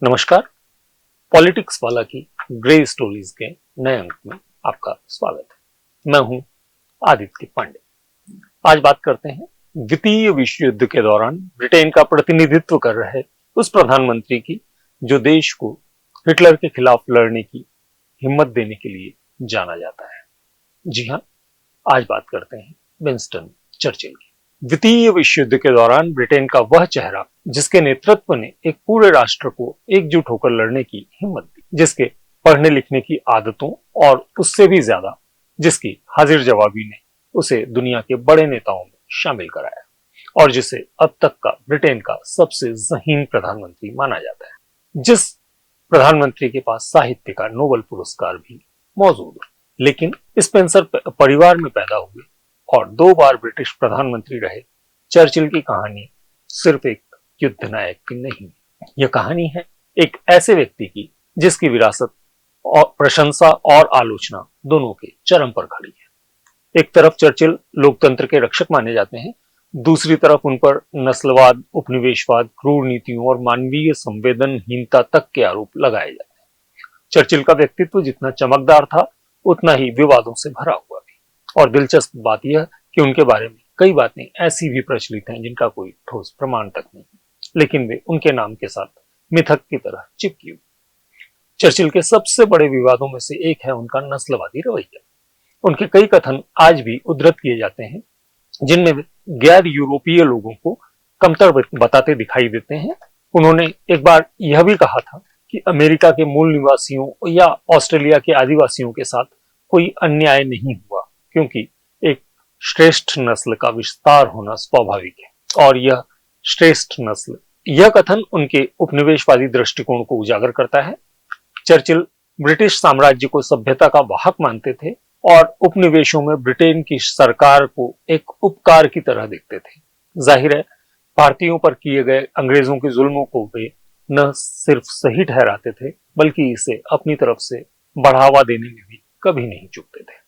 नमस्कार। पॉलिटिक्स वाला की ग्रे स्टोरीज के नए अंक में आपका स्वागत है। मैं हूं आदित्य पांडे। आज बात करते हैं द्वितीय विश्व युद्ध के दौरान ब्रिटेन का प्रतिनिधित्व कर रहे उस प्रधानमंत्री की जो देश को हिटलर के खिलाफ लड़ने की हिम्मत देने के लिए जाना जाता है। जी हां, आज बात करते हैं विंस्टन चर्चिल की। द्वितीय विश्व युद्ध के दौरान ब्रिटेन का वह चेहरा जिसके नेतृत्व ने एक पूरे राष्ट्र को एकजुट होकर लड़ने की हिम्मत दी, जिसके पढ़ने लिखने की आदतों और उससे भी ज्यादा जिसकी हाजिर जवाबी ने उसे दुनिया के बड़े नेताओं में शामिल कराया और जिसे अब तक का ब्रिटेन का सबसे ज़हीन प्रधानमंत्री माना जाता है, जिस प्रधानमंत्री के पास साहित्य का नोबेल पुरस्कार भी मौजूद है, लेकिन स्पेंसर परिवार में पैदा हुए और 2 बार ब्रिटिश प्रधानमंत्री रहे चर्चिल की कहानी सिर्फ एक युद्ध नायक की नहीं, यह कहानी है एक ऐसे व्यक्ति की जिसकी विरासत और प्रशंसा और आलोचना दोनों के चरम पर खड़ी है। एक तरफ चर्चिल लोकतंत्र के रक्षक माने जाते हैं, दूसरी तरफ उन पर नस्लवाद, उपनिवेशवाद, क्रूर नीतियों और मानवीय संवेदनहीनता तक के आरोप लगाए जाते हैं। चर्चिल का व्यक्तित्व जितना चमकदार था उतना ही विवादों से भरा हुआ भी, और दिलचस्प बात यह कि उनके बारे में कई बातें ऐसी भी प्रचलित हैं जिनका कोई ठोस प्रमाण तक नहीं, लेकिन वे उनके नाम के साथ मिथक की तरह चिपकी हुई। चर्चिल के सबसे बड़े विवादों में से एक है उनका नस्लवादी रवैया। उनके कई कथन आज भी उद्धृत किए जाते हैं जिनमें वे गैर यूरोपीय लोगों को कमतर बताते दिखाई देते हैं। उन्होंने एक बार यह भी कहा था कि अमेरिका के मूल निवासियों या ऑस्ट्रेलिया के आदिवासियों के साथ कोई अन्याय नहीं हुआ, क्योंकि एक श्रेष्ठ नस्ल का विस्तार होना स्वाभाविक है और यह श्रेष्ठ नस्ल। यह कथन उनके उपनिवेशवादी दृष्टिकोण को उजागर करता है। चर्चिल ब्रिटिश साम्राज्य को सभ्यता का वाहक मानते थे और उपनिवेशों में ब्रिटेन की सरकार को एक उपकार की तरह देखते थे। जाहिर है, भारतीयों पर किए गए अंग्रेजों के जुल्मों को वे न सिर्फ सही ठहराते थे बल्कि इसे अपनी तरफ से बढ़ावा देने में भी कभी नहीं चूकते थे।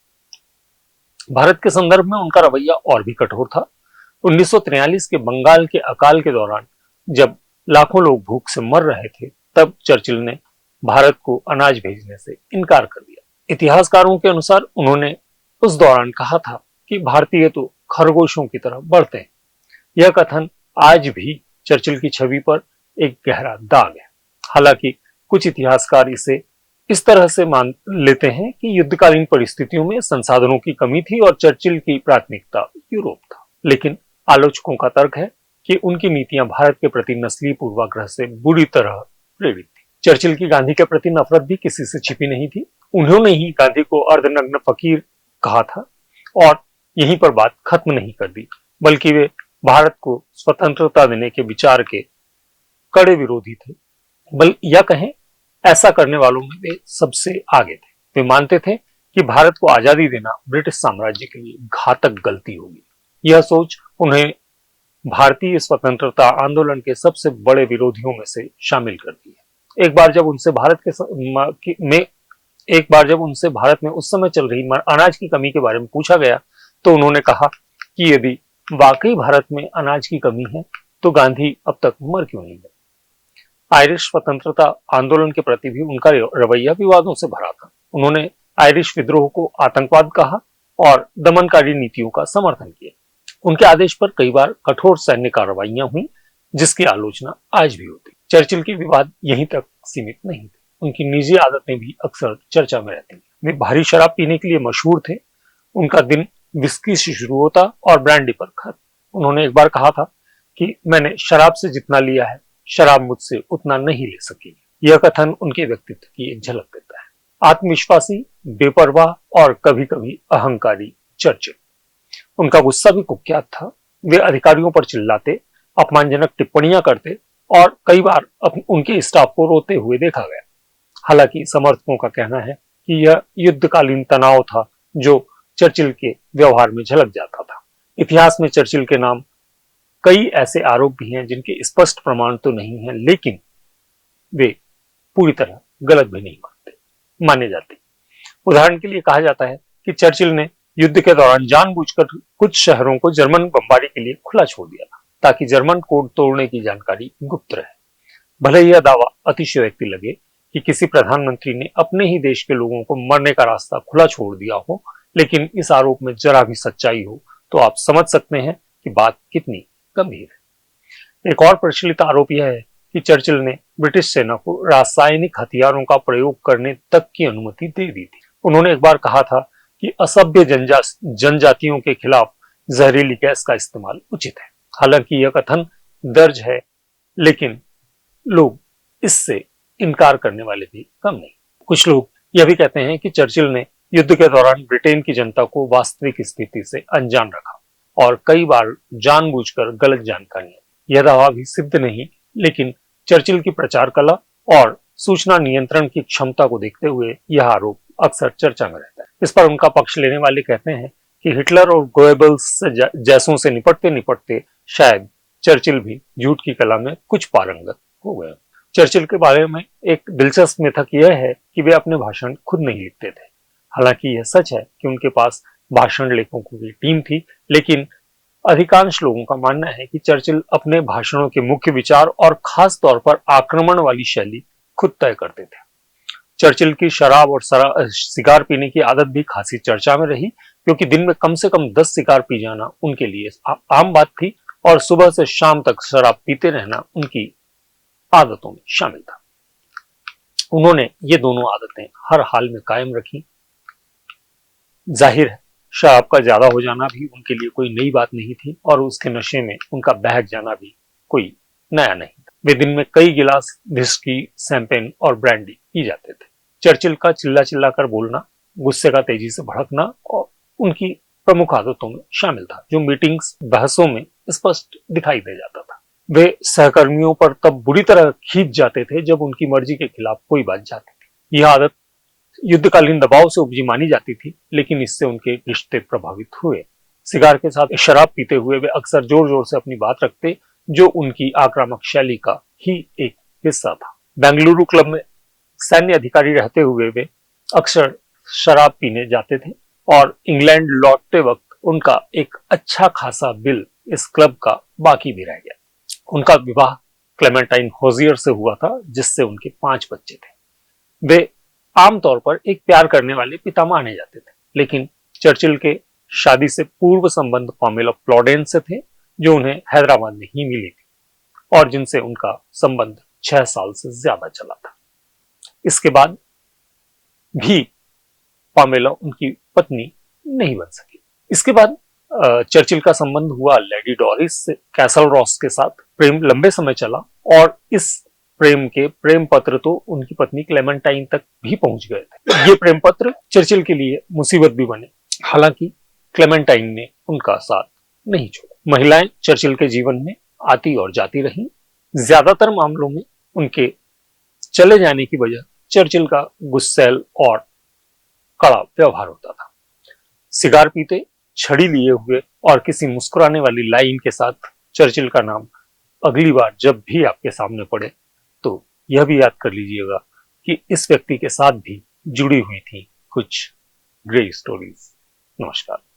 भारत के संदर्भ में उनका रवैया और भी कठोर था। 1943 के बंगाल के अकाल के दौरान जब लाखों लोग भूख से मर रहे थे, तब चर्चिल ने भारत को अनाज भेजने से इनकार कर दिया। इतिहासकारों के अनुसार उन्होंने उस दौरान कहा था कि भारतीय तो खरगोशों की तरह बढ़ते हैं। यह कथन आज भी चर्चिल की छवि पर एक गहरा दाग है। हालांकि कुछ इतिहासकार इसे इस तरह से मान लेते हैं कि युद्धकालीन परिस्थितियों में संसाधनों की कमी थी और चर्चिल की प्राथमिकता यूरोप था, लेकिन आलोचकों का तर्क है कि उनकी नीतियां भारत के प्रति नस्लीय पूर्वाग्रह से बुरी तरह प्रेरित थी। चर्चिल की गांधी के प्रति नफरत भी किसी से छिपी नहीं थी। उन्होंने ही गांधी को अर्धनग्न फकीर कहा था और यहीं पर बात खत्म नहीं कर दी, बल्कि वे भारत को स्वतंत्रता देने के विचार के कड़े विरोधी थे। या कहें, ऐसा करने वालों में वे सबसे आगे थे। वे मानते थे कि भारत को आजादी देना ब्रिटिश साम्राज्य के लिए घातक गलती होगी। यह सोच उन्हें भारतीय स्वतंत्रता आंदोलन के सबसे बड़े विरोधियों में से शामिल करती है। एक बार जब उनसे भारत में उस समय चल रही अनाज की कमी के बारे में पूछा गया तो उन्होंने कहा कि यदि वाकई भारत में अनाज की कमी है तो गांधी अब तक मर क्यों नहीं गए। आयरिश स्वतंत्रता आंदोलन के प्रति भी उनका रवैया विवादों से भरा था। उन्होंने आयरिश विद्रोह को आतंकवाद कहा और दमनकारी नीतियों का समर्थन किया। उनके आदेश पर कई बार कठोर सैन्य कार्रवाइयां हुई, जिसकी आलोचना आज भी होती। चर्चिल के विवाद यहीं तक सीमित नहीं थे, उनकी निजी आदतें भी अक्सर चर्चा में रहती हैं। वे भारी शराब पीने के लिए मशहूर थे। उनका दिन विस्की से शुरू होता और ब्रांडी पर खत्म। उन्होंने एक बार कहा था कि मैंने शराब से जितना लिया है, शराब मुझसे उतना नहीं ले सकेगी। यह कथन उनके व्यक्तित्व की एक झलक देता है। आत्मविश्वासी, बेपरवाह और कभी कभी अहंकारी चर्चिल। उनका गुस्सा भी कुख्यात था। वे अधिकारियों पर चिल्लाते, अपमानजनक टिप्पणियां करते और कई बार उनके स्टाफ को रोते हुए देखा गया। हालांकि समर्थकों का कहना है कि यह युद्धकालीन तनाव था जो चर्चिल के व्यवहार में झलक जाता था। इतिहास में चर्चिल के नाम कई ऐसे आरोप भी हैं जिनके स्पष्ट प्रमाण तो नहीं है, लेकिन वे पूरी तरह गलत भी नहीं माने जाते। उदाहरण के लिए कहा जाता है कि चर्चिल ने युद्ध के दौरान जानबूझकर कुछ शहरों को जर्मन बमबारी के लिए खुला छोड़ दिया था ताकि जर्मन कोड तोड़ने की जानकारी गुप्त रहे। भले ही यह दावा अतिशयोक्ति लगे कि किसी प्रधानमंत्री ने अपने ही देश के लोगों को मरने का रास्ता खुला छोड़ दिया हो, लेकिन इस आरोप में जरा भी सच्चाई हो तो आप समझ सकते हैं कि बात कितनी गंभीर है। एक और प्रचलित आरोप यह है कि चर्चिल ने ब्रिटिश सेना को रासायनिक हथियारों का प्रयोग करने तक की अनुमति दे दी थी। उन्होंने एक बार कहा था कि असभ्य जनजातियों के खिलाफ जहरीली गैस का इस्तेमाल उचित है। हालांकि यह कथन दर्ज है, लेकिन लोग इससे इनकार करने वाले भी कम नहीं। कुछ लोग यह भी कहते हैं कि चर्चिल ने युद्ध के दौरान ब्रिटेन की जनता को वास्तविक स्थिति से अनजान रखा और कई बार जानबूझकर गलत जानकारियां। यह दावा भी सिद्ध नहीं, लेकिन चर्चिल की प्रचार कला और सूचना नियंत्रण की क्षमता को देखते हुए यह आरोप अक्सर चर्चा में रहता है। इस पर उनका पक्ष लेने वाले कहते हैं कि हिटलर और गोएबल्स जैसों से निपटते निपटते शायद चर्चिल भी झूठ की कला में कुछ पारंगत हो गए। चर्चिल के बारे में एक दिलचस्प मिथक यह है कि वे अपने भाषण खुद नहीं लिखते थे। हालांकि यह सच है कि उनके पास भाषण लेखकों की टीम थी, लेकिन अधिकांश लोगों का मानना है कि चर्चिल अपने भाषणों के मुख्य विचार और खास तौर पर आक्रमण वाली शैली खुद तय करते थे। चर्चिल की शराब और सिगार पीने की आदत भी खासी चर्चा में रही, क्योंकि दिन में कम से कम 10 सिगार पी जाना उनके लिए आम बात थी और सुबह से शाम तक शराब पीते रहना उनकी आदतों में शामिल था। उन्होंने ये दोनों आदतें हर हाल में कायम रखी। जाहिर है शराब का ज्यादा हो जाना भी उनके लिए कोई नई बात नहीं थी और उसके नशे में उनका बहक जाना भी कोई नया नहीं था। वे दिन में कई गिलास विस्की, शैंपेन और ब्रांडी पी जाते थे। चर्चिल का चिल्ला चिल्ला कर बोलना, गुस्से का तेजी से भड़कना और उनकी प्रमुख आदतों में शामिल था, जो मीटिंग्स, बहसों में स्पष्ट दिखाई दे जाता था। वे सहकर्मियों पर तब बुरी तरह खींच जाते थे जब उनकी मर्जी के खिलाफ कोई बात जाती थी। यह आदत युद्धकालीन दबाव से उपजी मानी जाती थी, लेकिन इससे उनके रिश्ते प्रभावित हुए। सिगार के साथ शराब पीते हुए वे अक्सर जोर जोर से अपनी बात रखते, जो उनकी आक्रामक शैली का ही एक हिस्सा था। बेंगलुरु क्लब में सैन्य अधिकारी रहते हुए वे अक्सर शराब पीने जाते थे और इंग्लैंड लौटते वक्त उनका एक अच्छा खासा बिल इस क्लब का बाकी भी रह गया। उनका विवाह क्लेमेंटाइन होजियर से हुआ था, जिससे उनके 5 बच्चे थे। वे आमतौर पर एक प्यार करने वाले पिता माने जाते थे, लेकिन चर्चिल के शादी से पूर्व संबंध पामेला प्लॉडेंस से थे, जो उन्हें हैदराबाद में ही मिली थी और जिनसे उनका संबंध 6 साल से ज्यादा चला था। इसके बाद भी पामेला उनकी पत्नी नहीं बन सकी। इसके बाद चर्चिल का संबंध हुआ लेडी डोरिस से। कैसल रॉस के साथ प्रेम लंबे समय चला और इस प्रेम के प्रेम पत्र तो उनकी पत्नी क्लेमेंटाइन तक भी पहुंच गए थे। ये प्रेम पत्र चर्चिल के लिए मुसीबत भी बने। हालांकि क्लेमेंटाइन ने उनका साथ नहीं छोड़ा। महिलाएं चर्चिल के जीवन में आती और जाती रहीं। ज्यादातर मामलों में उनके चले जाने की वजह चर्चिल का गुस्सैल और कड़ा व्यवहार होता था। सिगार पीते, छड़ी लिए हुए और किसी मुस्कुराने वाली लाइन के साथ चर्चिल का नाम अगली बार जब भी आपके सामने पड़े तो यह भी याद कर लीजिएगा कि इस व्यक्ति के साथ भी जुड़ी हुई थी कुछ ग्रे स्टोरीज। नमस्कार।